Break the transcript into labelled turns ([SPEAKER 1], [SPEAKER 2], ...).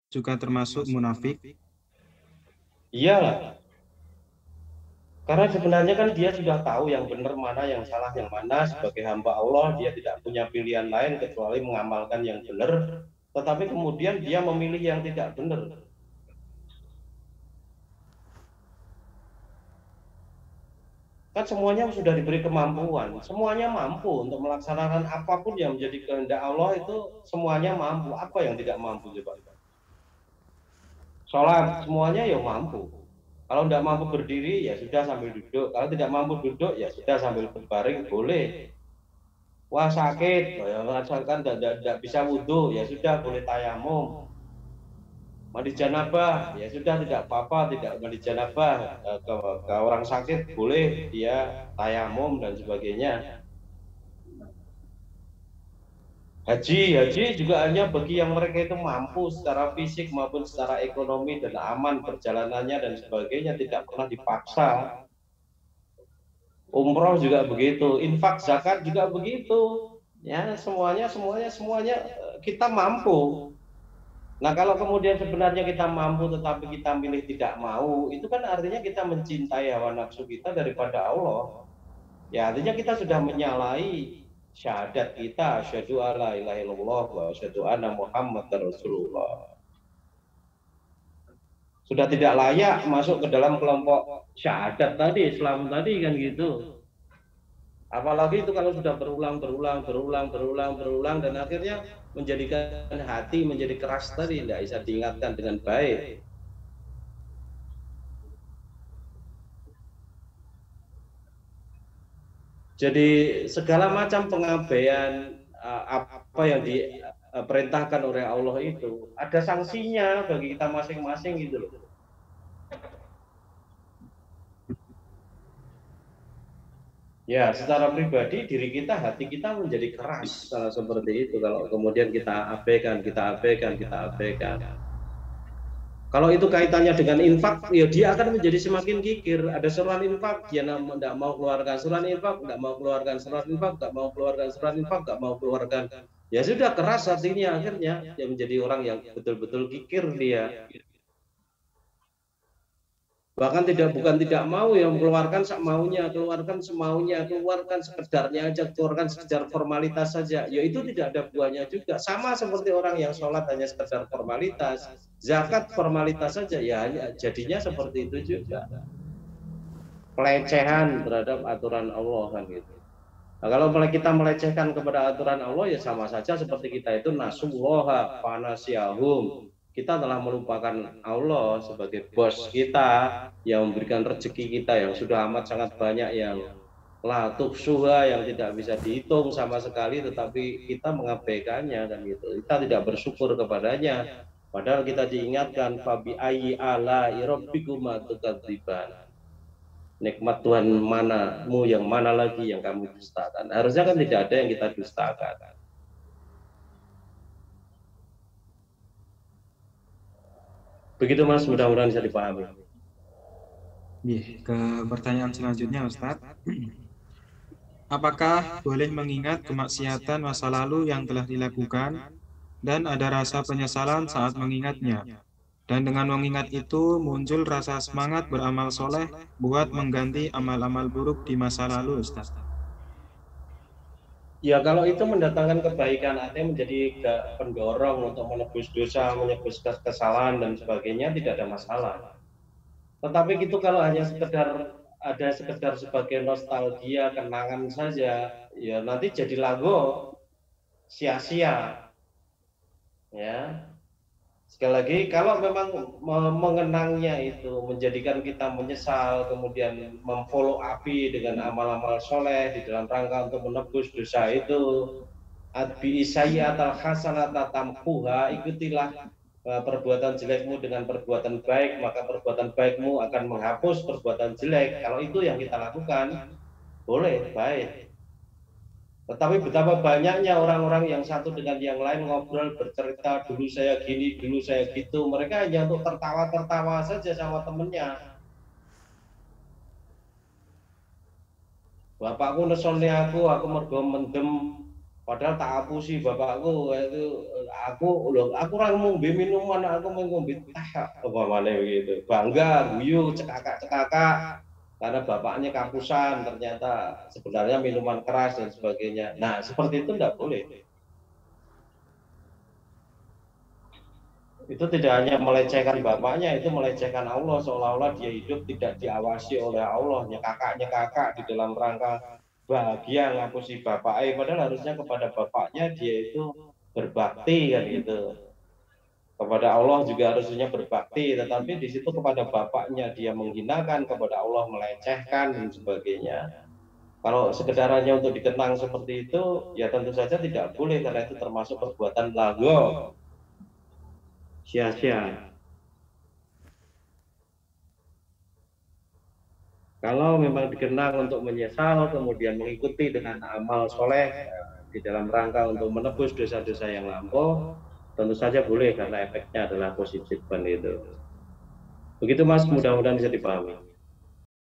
[SPEAKER 1] juga termasuk munafik?
[SPEAKER 2] Iyalah, karena sebenarnya kan dia sudah tahu yang benar mana, yang salah yang mana. Sebagai hamba Allah, dia tidak punya pilihan lain kecuali mengamalkan yang benar. Tetapi kemudian dia memilih yang tidak benar. Kan semuanya sudah diberi kemampuan, semuanya mampu untuk melaksanakan apapun yang menjadi kehendak Allah itu semuanya mampu. Apa yang tidak mampu coba? Sholat semuanya ya mampu. Kalau tidak mampu berdiri ya sudah sambil duduk. Kalau tidak mampu duduk ya sudah sambil berbaring boleh. Wah sakit, ya, asalkan tidak bisa wudhu ya sudah boleh tayamum. Mandi janabah ya sudah tidak apa-apa, tidak mandi janabah. Ke orang sakit boleh dia tayamum dan sebagainya. Haji juga hanya bagi yang mereka itu mampu secara fisik maupun secara ekonomi dan aman perjalanannya dan sebagainya, tidak pernah dipaksa. Umroh juga begitu, infak zakat juga begitu. Ya, semuanya kita mampu. Nah, kalau kemudian sebenarnya kita mampu tetapi kita milih tidak mau, itu kan artinya kita mencintai hawa nafsu kita daripada Allah. Ya, artinya kita sudah menyalahi syahadat kita, asyhadu alla ilaha illallah wa asyhadu anna muhammadar rasulullah. Sudah tidak layak masuk ke dalam kelompok syahadat tadi, Islam tadi kan gitu. Apalagi itu kalau sudah berulang dan akhirnya menjadikan hati menjadi keras tadi, tidak bisa diingatkan dengan baik. Jadi segala macam pengabaian apa yang diperintahkan oleh Allah itu ada sanksinya bagi kita masing-masing gitu loh. Ya, secara pribadi diri kita, hati kita menjadi keras seperti itu kalau kemudian kita abaikan. Kalau itu kaitannya dengan infak, ya dia akan menjadi semakin kikir. Ada seruan infak, dia tidak mau keluarkan seruan infak, tidak mau keluarkan seruan infak, tidak mau keluarkan seruan infak, tidak mau keluarkan. Ya sudah keras hatinya akhirnya, dia menjadi orang yang betul-betul kikir dia. Bahkan bukan tidak mau yang mengeluarkan maunya, keluarkan semaunya, keluarkan sekedarnya aja, keluarkan sekedar formalitas saja. Ya itu tidak ada buahnya juga. Sama seperti orang yang sholat hanya sekedar formalitas, zakat formalitas saja, ya jadinya seperti itu juga. Pelecehan terhadap aturan Allah kan gitu. Nah, kalau kita melecehkan kepada aturan Allah ya sama saja seperti kita itu nasullaha fanasiyahum. Kita telah melupakan Allah sebagai bos kita yang memberikan rezeki kita yang sudah amat sangat banyak, yang la tuhsuha, yang tidak bisa dihitung sama sekali, tetapi kita mengabaikannya dan gitu. Kita tidak bersyukur kepadanya. Padahal kita diingatkan fabi ayyi ala rabbikuma tukadziban. Nikmat Tuhan manamu yang mana lagi yang kamu dustakan? Harusnya kan tidak ada yang kita dustakan. Begitu Mas, mudah-mudahan bisa dipahami.
[SPEAKER 1] Ke pertanyaan selanjutnya, Ustadz. Apakah boleh mengingat kemaksiatan masa lalu yang telah dilakukan dan ada rasa penyesalan saat mengingatnya? Dan dengan mengingat itu muncul rasa semangat beramal soleh buat mengganti amal-amal buruk di masa lalu, Ustaz.
[SPEAKER 2] Ya kalau itu mendatangkan kebaikan, artinya menjadi pendorong untuk menebus dosa, menebus kesalahan dan sebagainya, tidak ada masalah. Tetapi itu kalau hanya sekedar sebagai nostalgia, kenangan saja, ya nanti jadi lagu sia-sia. Ya, sekali lagi, kalau memang mengenangnya itu menjadikan kita menyesal, kemudian memfollow api dengan amal-amal soleh di dalam rangka untuk menebus dosa itu, adbi sayyatal hasanata tampuha, ikutilah perbuatan jelekmu dengan perbuatan baik, maka perbuatan baikmu akan menghapus perbuatan jelek. Kalau itu yang kita lakukan, boleh, baik. Tetapi betapa banyaknya orang-orang yang satu dengan yang lain ngobrol, bercerita, dulu saya gini, dulu saya gitu. Mereka hanya untuk tertawa-tertawa saja sama temennya. Bapakku nesone aku mergo mendem Padahal tak hapusi bapakku itu, aku orang ngombe minuman, aku mau ngombe teh apa mana begitu. Bangga, guyu, cekakak karena bapaknya kapusan ternyata sebenarnya minuman keras dan sebagainya. Nah, seperti itu tidak boleh. Itu tidak hanya melecehkan bapaknya, itu melecehkan Allah, seolah-olah dia hidup tidak diawasi oleh Allah. Kakaknya kakak di dalam rangka bahagia ngapusi bapaknya, padahal harusnya kepada bapaknya dia itu berbakti kan gitu. Kepada Allah juga harusnya berbakti, tetapi di situ kepada bapaknya dia menghinakan, kepada Allah melecehkan dan sebagainya. Kalau sekedar hanya untuk dikenang seperti itu, ya tentu saja tidak boleh karena itu termasuk perbuatan lagu sia-sia. Kalau memang dikenang untuk menyesal, kemudian mengikuti dengan amal soleh di dalam rangka untuk menebus dosa-dosa yang lampau, tentu saja boleh karena efeknya adalah positif itu. Begitu Mas, mudah-mudahan bisa dipahami.